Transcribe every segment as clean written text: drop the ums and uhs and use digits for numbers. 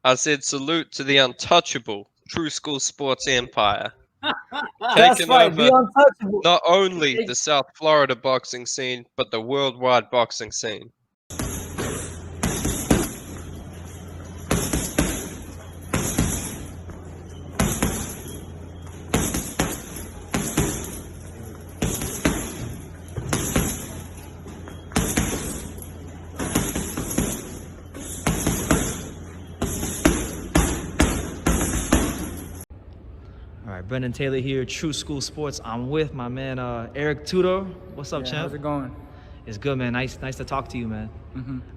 I said salute to the untouchable True School Sports Empire, That's taking right. Be over untouchable. not only the South Florida boxing scene, but the worldwide boxing scene. All right, Brendan Taylor here, True School Sports. I'm with my man Eric Tudor. What's up, champ? How's it going? It's good, man. Nice to talk to you, man.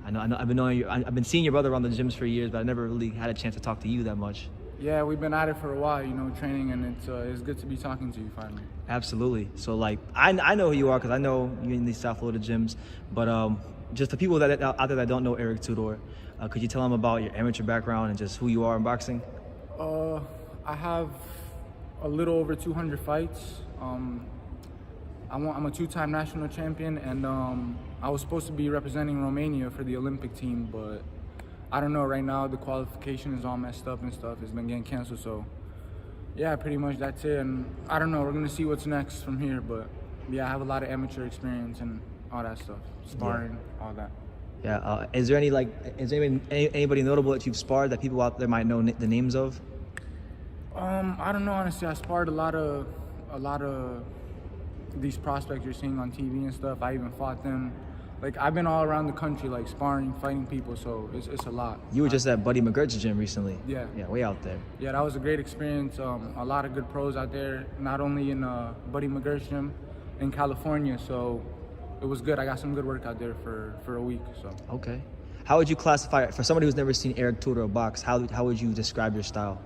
I know. I've been knowing you. I've been seeing your brother around the gyms for years, but I never really had a chance to talk to you that much. Yeah, we've been at it for a while, training, and it's good to be talking to you finally. Absolutely. So like, I know who you are because I know you in these South Florida gyms. But just the people that out there that don't know Eric Tudor, could you tell them about your amateur background and just who you are in boxing? I have a little over 200 fights. I'm a two-time national champion, and I was supposed to be representing Romania for the Olympic team, but I don't know, right now the qualification is all messed up and stuff. It's been getting canceled, so yeah, pretty much that's it. And I don't know, we're gonna see what's next from here, but yeah, I have a lot of amateur experience and all that stuff, sparring, all that. Yeah. Is there anybody notable that you've sparred that people out there might know the names of? I don't know, honestly. I sparred a lot of these prospects you're seeing on TV and stuff. I even fought them. Like, I've been all around the country, like, sparring, fighting people, so it's a lot. You were just at Buddy McGurk's gym recently. Yeah. Yeah, way out there. Yeah, that was a great experience. A lot of good pros out there, not only in Buddy McGurk's gym in California, so it was good. I got some good work out there for a week, so. Okay. How would you classify it? For somebody who's never seen Eric Tudor box, how would you describe your style?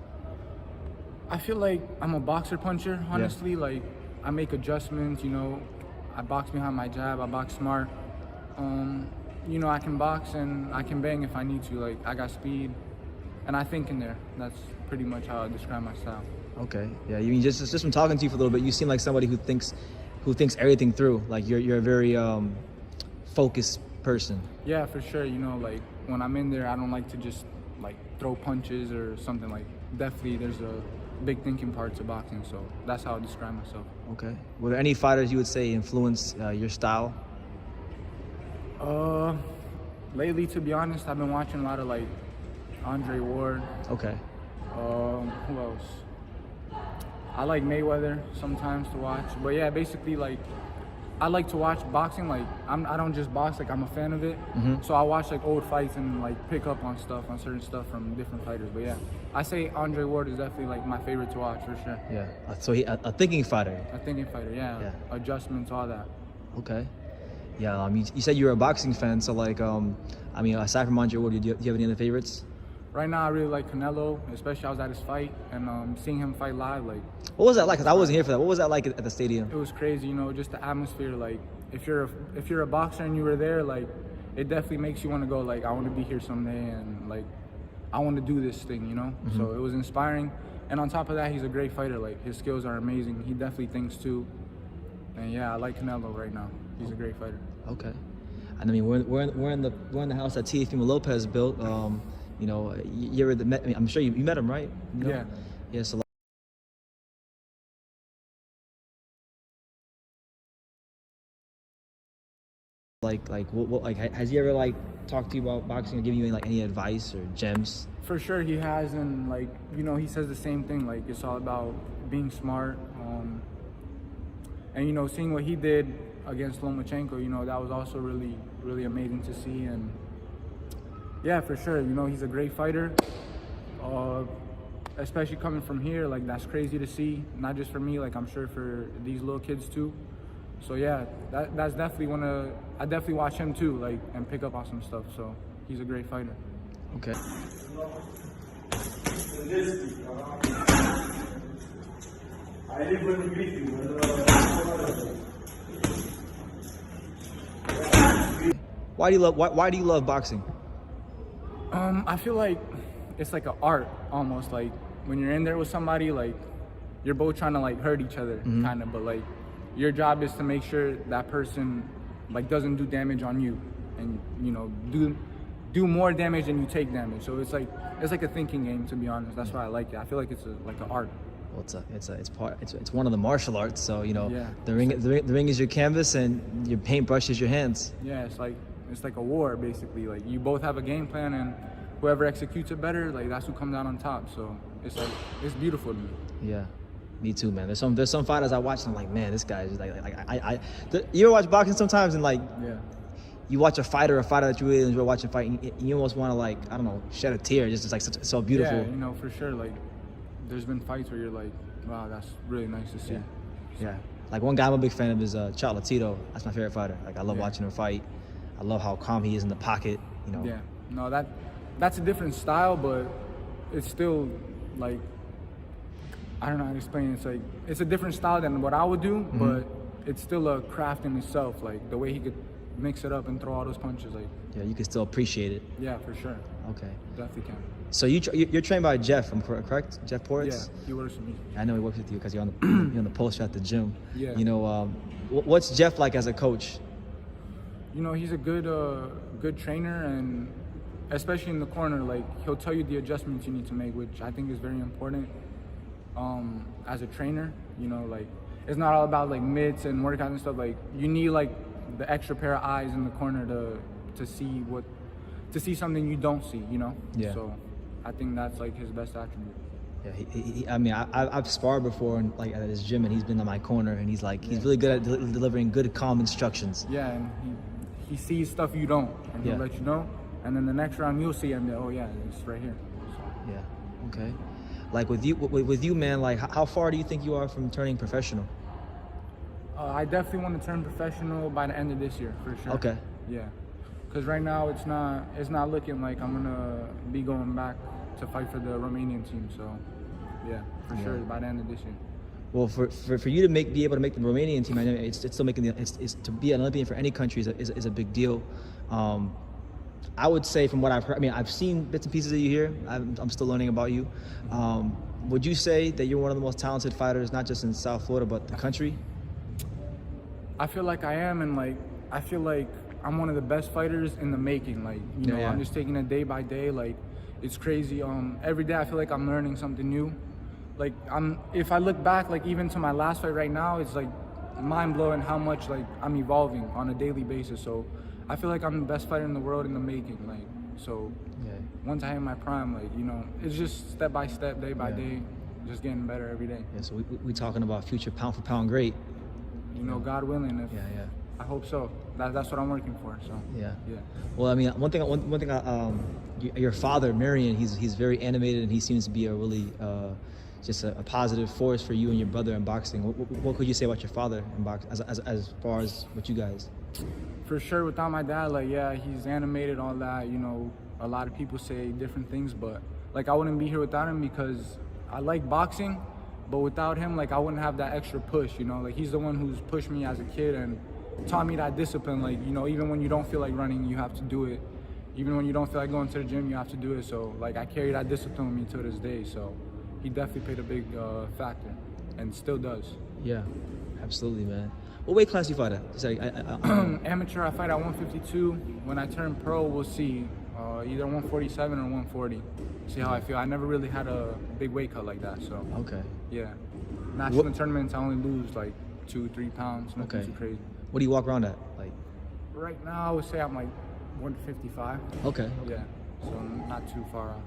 I feel like I'm a boxer puncher, honestly. Yeah. Like, I make adjustments, I box behind my jab, I box smart. I can box and I can bang if I need to. Like, I got speed and I think in there. That's pretty much how I describe my style. Okay. Yeah. You mean just from talking to you for a little bit, you seem like somebody who thinks everything through. Like you're a very focused person. Yeah, for sure. Like when I'm in there, I don't like to just like throw punches or something. Like, definitely there's a big thinking part to boxing, so that's how I describe myself. Okay. Were there any fighters you would say influenced your style? Lately, to be honest, I've been watching a lot of like Andre Ward. Okay. Who else? I like Mayweather sometimes to watch, but yeah, basically like I like to watch boxing. Like I don't just box, like I'm a fan of it. So I watch like old fights and like pick up on certain stuff from different fighters. But yeah, I say Andre Ward is definitely like my favorite to watch for sure. Yeah. So a thinking fighter. A thinking fighter, yeah. Adjustments, all that. Okay. Yeah. You said you're a boxing fan, so like aside from Andre Ward, do you have any other favorites? Right now, I really like Canelo, especially I was at his fight and seeing him fight live. Like, what was that like? Cause I wasn't here for that. What was that like at the stadium? It was crazy, just the atmosphere. Like, if you're a boxer and you were there, like, it definitely makes you want to go. Like, I want to be here someday, and like, I want to do this thing, So it was inspiring. And on top of that, he's a great fighter. Like, his skills are amazing. He definitely thinks too. And yeah, I like Canelo right now. He's a great fighter. Okay. And I mean, we're in the house that Teofimo Lopez built. You ever met? I'm sure you met him, right? Yeah. Yeah. So what has he ever like talked to you about boxing or given you any advice or gems? For sure he has, and like he says the same thing. Like, it's all about being smart. And seeing what he did against Lomachenko, that was also really, really amazing to see. And yeah, for sure, he's a great fighter. Especially coming from here, like, that's crazy to see. Not just for me, like, I'm sure for these little kids too. So yeah, that's definitely I definitely watch him too, like, and pick up on some stuff. So he's a great fighter. Okay. Why do you love boxing? I feel like it's like an art almost. Like, when you're in there with somebody, like, you're both trying to like hurt each other, kind of, but like your job is to make sure that person like doesn't do damage on you, and do more damage than you take damage. So it's like a thinking game, to be honest. That's why I like it. I feel like it's like an art. Well, it's one of the martial arts. So you know, Yeah. the ring is your canvas, and your paintbrush is your hands. Yeah, it's like a war basically. Like you both have a game plan, and whoever executes it better, like that's who comes out on top. So it's beautiful to me. Yeah, me too, man. There's some fighters I watch and I'm like, man, this guy is you ever watch boxing sometimes and like Yeah. you watch a fighter that you really enjoy watching fight, and you almost want to, like, I don't know, shed a tear. Just like so beautiful. Yeah, you know, for sure. Like, there's been fights where you're like, wow, that's really nice to see. Yeah. Like one guy I'm a big fan of is Eric Tudor. That's my favorite fighter. Like I love watching him fight. I love how calm he is in the pocket. You know. Yeah. No, that's a different style, but it's still like, I don't know how to explain it. It's like it's a different style than what I would do, but it's still a craft in itself. Like the way he could mix it up and throw all those punches. Like, yeah, you can still appreciate it. yeah, for sure. Okay. Definitely can. So you're trained by Jeff, I'm correct? Jeff Portz? Yeah, he works with me. I know he works with you because you're on the you're on the poster at the gym. Yeah. You know, what's Jeff like as a coach? You know, he's a good trainer, and especially in the corner, like he'll tell you the adjustments you need to make, which I think is very important. As a trainer, you know, like it's not all about like mitts and workouts and stuff. Like you need like the extra pair of eyes in the corner to see something you don't see, you know. Yeah. So I think that's like his best attribute. Yeah, I mean, I've sparred before and like at his gym, and he's been on my corner, and he's like, he's really good at delivering good, calm instructions. Yeah, and he sees stuff you don't, and he'll let you know. And then the next round you'll see him. Oh yeah, it's right here. So. Yeah. Okay. Like with you, man. Like, how far do you think you are from turning professional? I definitely want to turn professional by the end of this year, for sure. Okay. Yeah, because right now it's not looking like I'm gonna be going back to fight for the Romanian team. So, yeah, for sure by the end of this year. Well, for you to be able to make the Romanian team, I know it's still making it's to be an Olympian for any country is a big deal. I would say from what I've heard, I mean, I've seen bits and pieces of you here. I'm still learning about you. Would you say that you're one of the most talented fighters, not just in South Florida, but the country? I feel like I am, and like I feel like I'm one of the best fighters in the making. Like, you know, I'm just taking it day by day. Like, it's crazy. Every day I feel like I'm learning something new. Like, if I look back, like even to my last fight right now, it's like mind blowing how much like I'm evolving on a daily basis. So I feel like I'm the best fighter in the world in the making. Like, so once I hit my prime, like, you know, it's just step by step, day by day, just getting better every day. Yeah. So we talking about future pound for pound great. You know, God willing. I hope so. That's what I'm working for. So yeah. Well, I mean, one thing. Your father, Marion, he's very animated, and he seems to be a really just a positive force for you and your brother in boxing. What could you say about your father in boxing, as far as what you guys? For sure, without my dad, like, yeah, he's animated, all that. You know, a lot of people say different things, but like I wouldn't be here without him because I like boxing. But without him, like I wouldn't have that extra push, you know. Like he's the one who's pushed me as a kid and taught me that discipline. Like, you know, even when you don't feel like running, you have to do it. Even when you don't feel like going to the gym, you have to do it. So like I carry that discipline with me to this day. So he definitely played a big factor, and still does. Yeah, absolutely, man. What weight class you fight at? Amateur, I fight at 152. When I turn pro, we'll see. Either 147 or 140. See how I feel. I never really had a big weight cut like that, so. Okay. Yeah. National tournaments, I only lose like 2-3 pounds. Nothing too crazy. What do you walk around at? Like. Right now, I would say I'm like 155. Okay. Yeah. So I'm not too far off.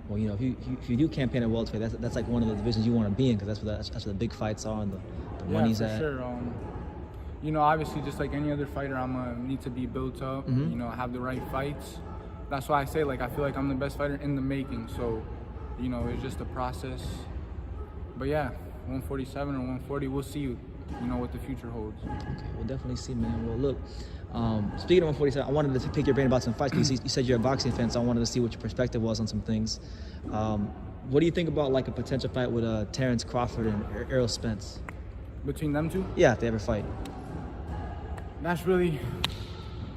Well, you know, if you do campaign at welterweight, that's like one of the divisions you want to be in, because that's where the big fights are and the money's at. Yeah, for sure. You know, obviously, just like any other fighter, I'm gonna need to be built up. You know, have the right fights. That's why I say, like, I feel like I'm the best fighter in the making. So, you know, it's just a process. But yeah, 147 or 140, we'll see, you know, what the future holds. Okay, we'll definitely see, man. Well, look, speaking of 147, I wanted to pick your brain about some fights, because you said you're a boxing fan, so I wanted to see what your perspective was on some things. What do you think about, like, a potential fight with Terrence Crawford and Errol Spence? Between them two? Yeah, if they ever fight. That's really...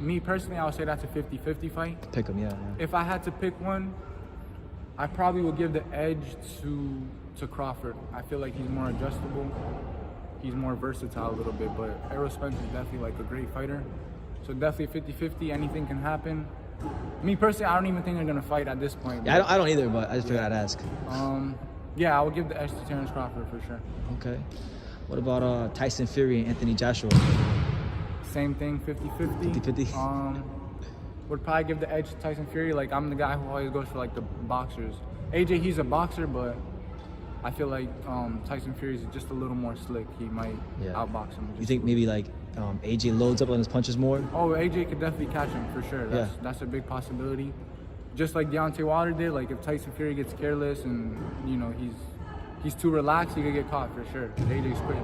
Me personally, I would say that's a 50-50 fight. Pick them, yeah. If I had to pick one, I probably would give the edge to Crawford. I feel like he's more adjustable. He's more versatile a little bit, but Errol Spence is definitely like a great fighter. So definitely 50-50, anything can happen. Me personally, I don't even think they're gonna fight at this point. Yeah, I don't either, but I just figured I'd ask. Yeah, I would give the edge to Terrence Crawford for sure. Okay. What about Tyson Fury and Anthony Joshua? Same thing, 50-50. 50-50? Would probably give the edge to Tyson Fury. Like, I'm the guy who always goes for like the boxers. AJ, he's a boxer, but I feel like Tyson Fury is just a little more slick. He might outbox him. You think maybe like AJ loads up on his punches more? Oh, AJ could definitely catch him for sure. That's a big possibility. Just like Deontay Wilder did. Like if Tyson Fury gets careless and you know he's too relaxed, he could get caught for sure. AJ's quick.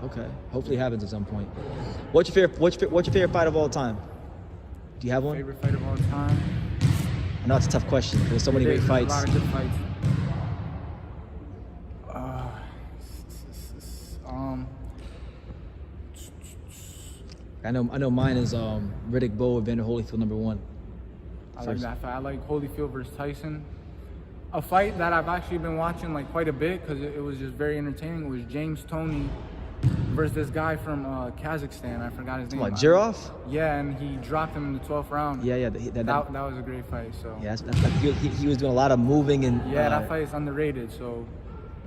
Okay. Hopefully it happens at some point. What's your favorite fight of all time? Do you have one? Favorite fight of all time? I know it's a tough question. There's so many great fights. A lot of good fights. I know mine is Riddick Bowe, Evander Holyfield #1. I like that fight. I like Holyfield versus Tyson. A fight that I've actually been watching like quite a bit because it was just very entertaining was James Toney versus this guy from Kazakhstan. I forgot his name. What, Jirov? Yeah, and he dropped him in the 12th round. Yeah. That was a great fight. So yeah, he was doing a lot of moving and. Yeah, that fight is underrated. So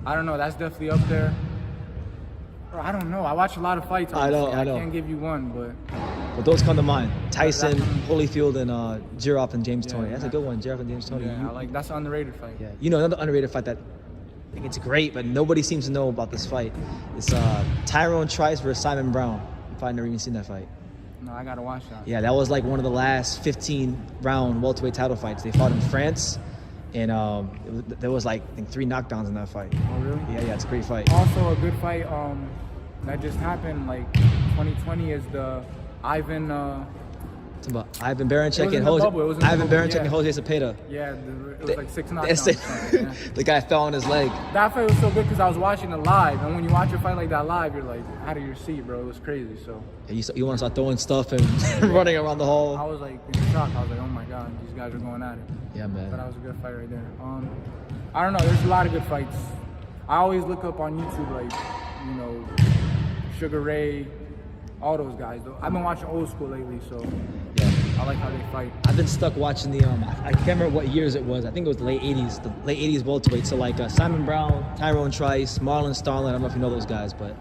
I don't know. That's definitely up there. I don't know. I watch a lot of fights. I know. I can't give you one, but those come to mind. Tyson, Holyfield, and Jirov and James Toney. That's a good one. Jirov and James Toney. Yeah, I like that's an underrated fight. Yeah, you know another underrated fight that I think it's great, but nobody seems to know about this fight. It's Tyrone Trice versus Simon Brown. You've probably never even seen that fight. No, I gotta watch that. Yeah, that was like one of the last 15-round welterweight title fights. They fought in France, and there was like I think 3 knockdowns in that fight. Oh really? Yeah, it's a great fight. Also a good fight that just happened like 2020 is the Ivan. It's about Ivan Baranchyk and Jose. And Jose Cepeda. Yeah, it was like 6 knockdowns. The guy fell on his leg. That fight was so good because I was watching it live, and when you watch a fight like that live, you're like out of your seat, bro. It was crazy. So you want to start throwing stuff and running around the hall. I was like in shock. I was like, oh my god, these guys are going at it. Yeah, man. But that was a good fight right there. I don't know. There's a lot of good fights. I always look up on YouTube like, you know, Sugar Ray, all those guys. Though I've been watching old school lately, so yeah, I like how they fight. I've been stuck watching the I can't remember what years it was. I think it was the late '80s welterweight. So like Simon Brown, Tyrone Trice, Marlon Starling. I don't know if you know those guys, but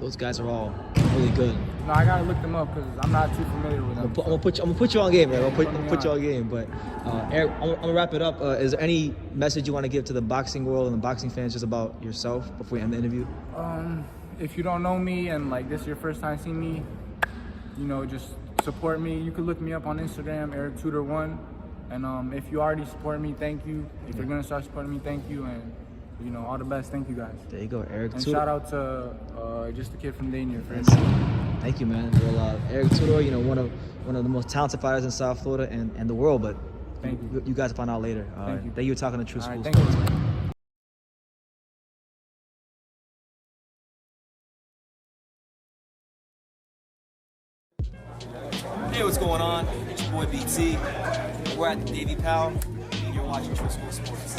those guys are all really good. No, I gotta look them up because I'm not too familiar with them. I'm gonna put you on game, man. I'm gonna put you on game. But Eric, I'm gonna wrap it up. Is there any message you want to give to the boxing world and the boxing fans just about yourself before we end the interview? If you don't know me and like this is your first time seeing me, you know, just support me. You could look me up on Instagram, Eric Tudor 1. And if you already support me, thank you. If you're gonna start supporting me, thank you. And you know, all the best. Thank you guys. There you go, Eric and Tudor. Shout out to just a kid from Dania for Thank you, man. Well, Eric Tudor, you know, one of the most talented fighters in South Florida and the world. But thank you. You guys will find out later. Thank you. Thank you for talking to True School Thank Sports. you. Hey, what's going on? It's your boy BT. We're at the DAVIE PAL, and you're watching True School Sports.